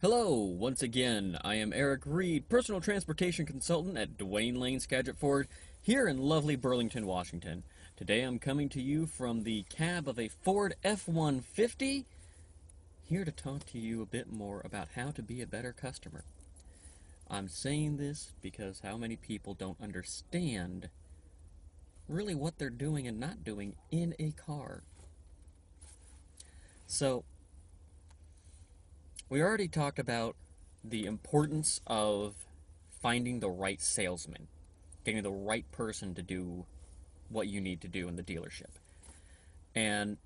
Hello, once again, I am Eric Reed, personal transportation consultant at Dwayne Lane Skagit Ford, here in lovely Burlington, Washington. Today I'm coming to you from the cab of a Ford F-150, here to talk to you a bit more about how to be a better customer. I'm saying this because how many people don't understand really what they're doing and not doing in a car. So, we already talked about the importance of finding the right salesman, getting the right person to do what you need to do in the dealership. And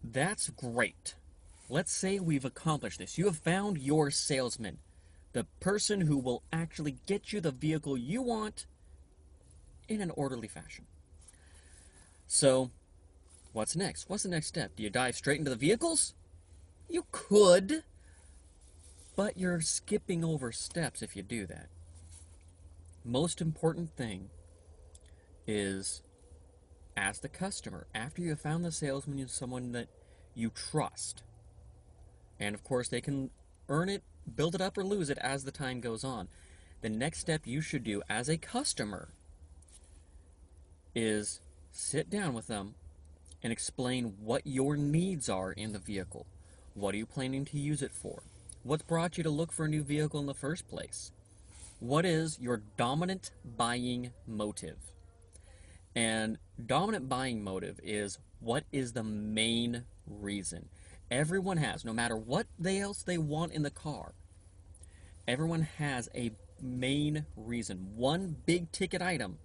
that's great. Let's say we've accomplished this. You have found your salesman, the person who will actually get you the vehicle you want in an orderly fashion. So, what's next? What's the next step? Do you dive straight into the vehicles? You could, but you're skipping over steps if you do that. Most important thing is, as the customer, after you have found the salesman, is someone that you trust. And of course, they can earn it, build it up, or lose it as the time goes on. The next step you should do as a customer is sit down with them and explain what your needs are in the vehicle. What are you planning to use it for? What's brought you to look for a new vehicle in the first place? What is your dominant buying motive? And dominant buying motive is what is the main reason. Everyone has, no matter what else they want in the car, everyone has a main reason, one big ticket item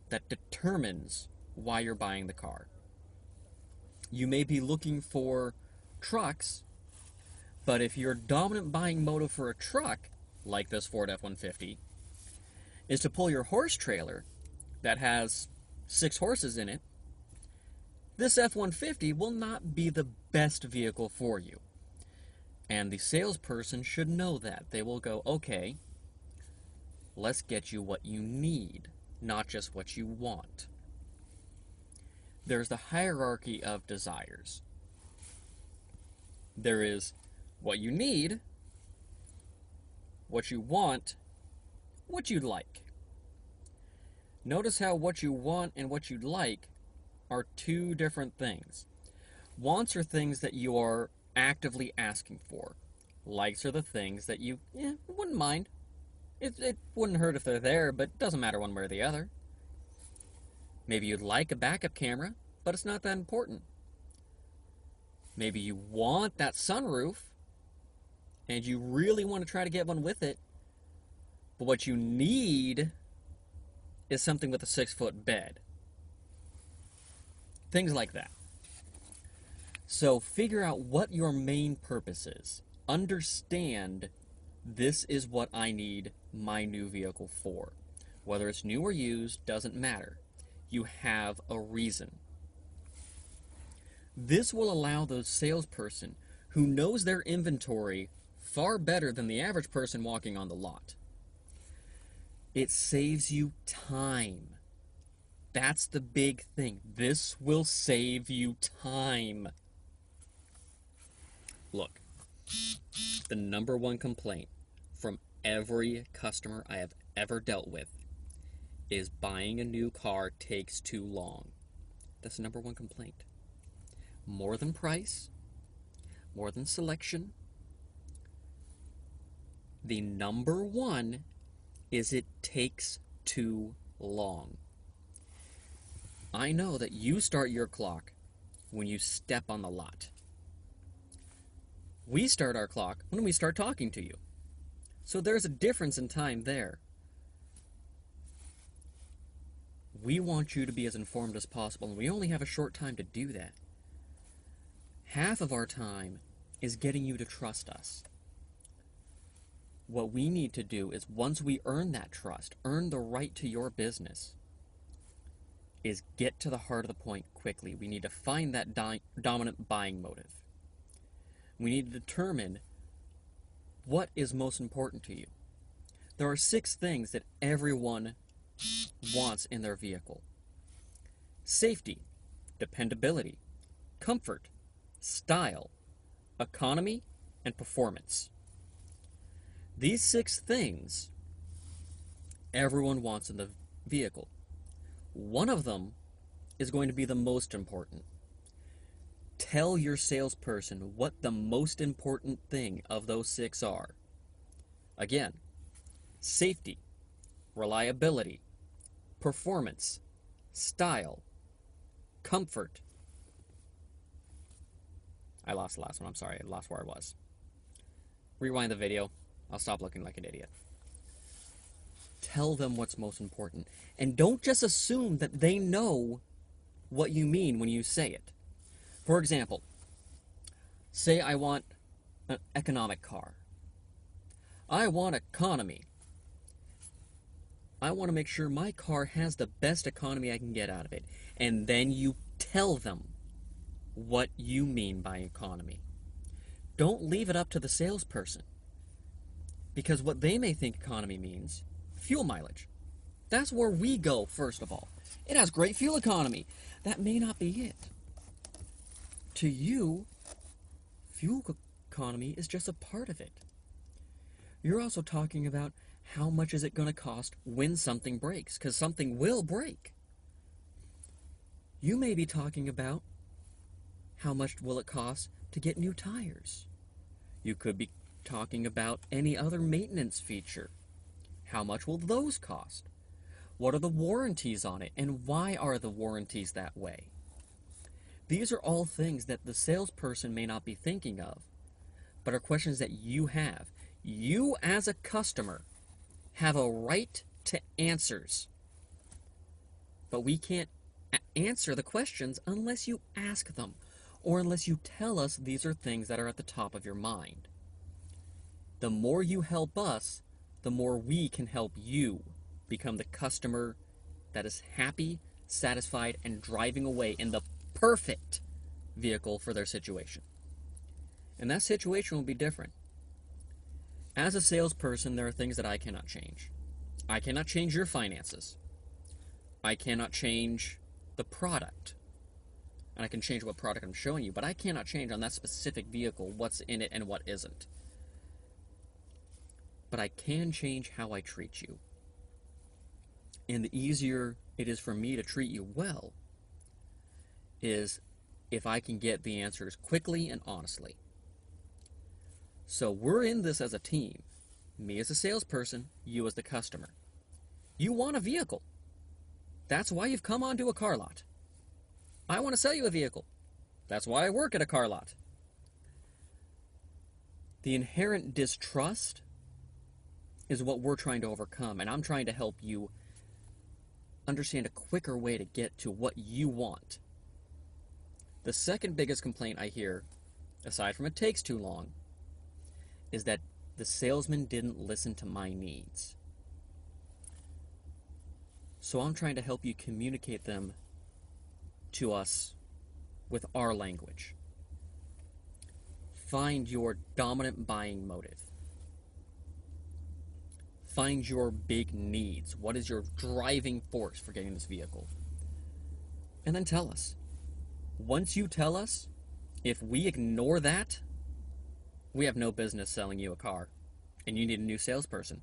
that determines why you're buying the car. You may be looking for trucks, but if your dominant buying motive for a truck, like this Ford F-150, is to pull your horse trailer that has 6 horses in it, this F-150 will not be the best vehicle for you. And the salesperson should know that. They will go, okay, let's get you what you need, not just what you want. There's the hierarchy of desires. There is what you need, what you want, what you'd like. Notice how what you want and what you'd like are two different things. Wants are things that you are actively asking for. Likes are the things that you wouldn't mind. It wouldn't hurt if they're there, but it doesn't matter one way or the other. Maybe you'd like a backup camera, but it's not that important. Maybe you want that sunroof, and you really want to try to get one with it, but what you need is something with a 6-foot bed. Things like that. So figure out what your main purpose is. Understand, this is what I need my new vehicle for. Whether it's new or used, doesn't matter. You have a reason. This will allow the salesperson who knows their inventory far better than the average person walking on the lot. It saves you time. That's the big thing. This will save you time. Look, the number one complaint from every customer I have ever dealt with is buying a new car takes too long. That's the number one complaint. More than price, more than selection. The number one is it takes too long. I know that you start your clock when you step on the lot. We start our clock when we start talking to you. So there's a difference in time there. We want you to be as informed as possible, and we only have a short time to do that. Half of our time is getting you to trust us. What we need to do is, once we earn that trust, earn the right to your business, is get to the heart of the point quickly. We need to find that dominant buying motive. We need to determine what is most important to you. There are 6 things that everyone wants in their vehicle: safety, dependability, comfort, style, economy, and performance. These 6 things everyone wants in the vehicle. One of them is going to be the most important. Tell your salesperson what the most important thing of those 6 are. Again, safety, reliability, performance, style, comfort. I lost the last one. I'm sorry. I lost where I was. Rewind the video. I'll stop looking like an idiot. Tell them what's most important. And don't just assume that they know what you mean when you say it. For example, say I want an economic car. I want economy. I want to make sure my car has the best economy I can get out of it. And then you tell them what you mean by economy. Don't leave it up to the salesperson. Because what they may think economy means, fuel mileage. That's where we go, first of all. It has great fuel economy. That may not be it. To you, fuel economy is just a part of it. You're also talking about how much is it going to cost when something breaks, because something will break. You may be talking about how much will it cost to get new tires. You could be talking about any other maintenance feature. How much will those cost? What are the warranties on it, and why are the warranties that way? These are all things that the salesperson may not be thinking of, but are questions that you have. You, as a customer, have a right to answers. But we can't answer the questions unless you ask them, or unless you tell us these are things that are at the top of your mind. The more you help us, the more we can help you become the customer that is happy, satisfied, and driving away in the perfect vehicle for their situation. And that situation will be different. As a salesperson, there are things that I cannot change. I cannot change your finances. I cannot change the product. And I can change what product I'm showing you, but I cannot change on that specific vehicle what's in it and what isn't. But I can change how I treat you. And the easier it is for me to treat you well is if I can get the answers quickly and honestly. So we're in this as a team. Me as a salesperson, you as the customer. You want a vehicle. That's why you've come onto a car lot. I want to sell you a vehicle. That's why I work at a car lot. The inherent distrust is what we're trying to overcome, and I'm trying to help you understand a quicker way to get to what you want. The second biggest complaint I hear, aside from it takes too long, is that the salesman didn't listen to my needs. So I'm trying to help you communicate them to us with our language. Find your dominant buying motive. Find your big needs. What is your driving force for getting this vehicle? And then tell us. Once you tell us, if we ignore that, we have no business selling you a car, and you need a new salesperson.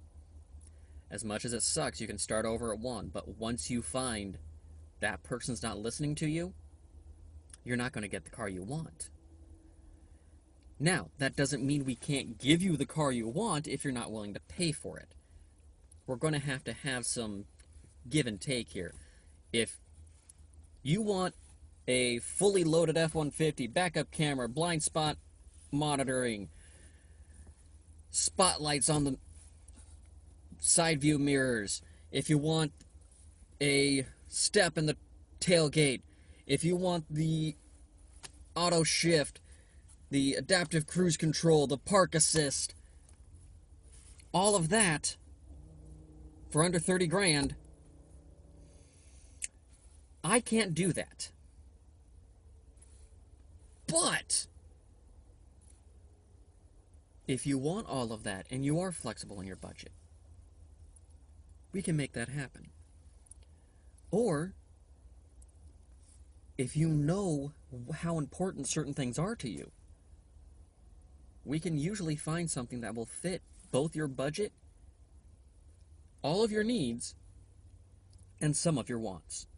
As much as it sucks, you can start over at one, but once you find that person's not listening to you, you're not going to get the car you want. Now, that doesn't mean we can't give you the car you want if you're not willing to pay for it. We're going to have some give and take here. If you want a fully loaded F-150, backup camera, blind spot monitoring, spotlights on the side view mirrors, if you want a step in the tailgate, if you want the auto shift, the adaptive cruise control, the park assist, all of that for under 30 grand, I can't do that. But if you want all of that and you are flexible in your budget, we can make that happen. Or if you know how important certain things are to you, we can usually find something that will fit both your budget, all of your needs, and some of your wants.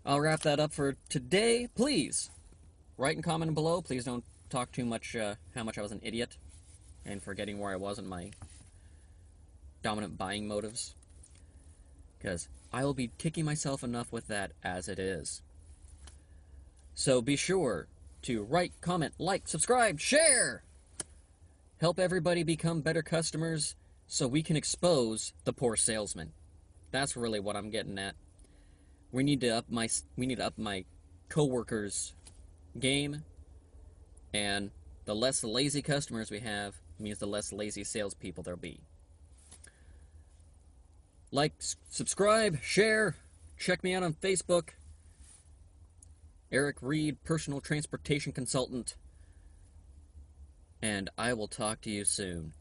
I'll wrap that up for today. Please write and comment below. Please don't talk too much how much I was an idiot and forgetting where I was in my dominant buying motives, because I will be kicking myself enough with that as it is. So be sure to write, comment, like, subscribe, share! Help everybody become better customers so we can expose the poor salesman. That's really what I'm getting at. We need to up my coworkers' game, and the less lazy customers we have means the less lazy salespeople there'll be. Like, subscribe, share, check me out on Facebook. Eric Reed, Personal Transportation Consultant. And I will talk to you soon.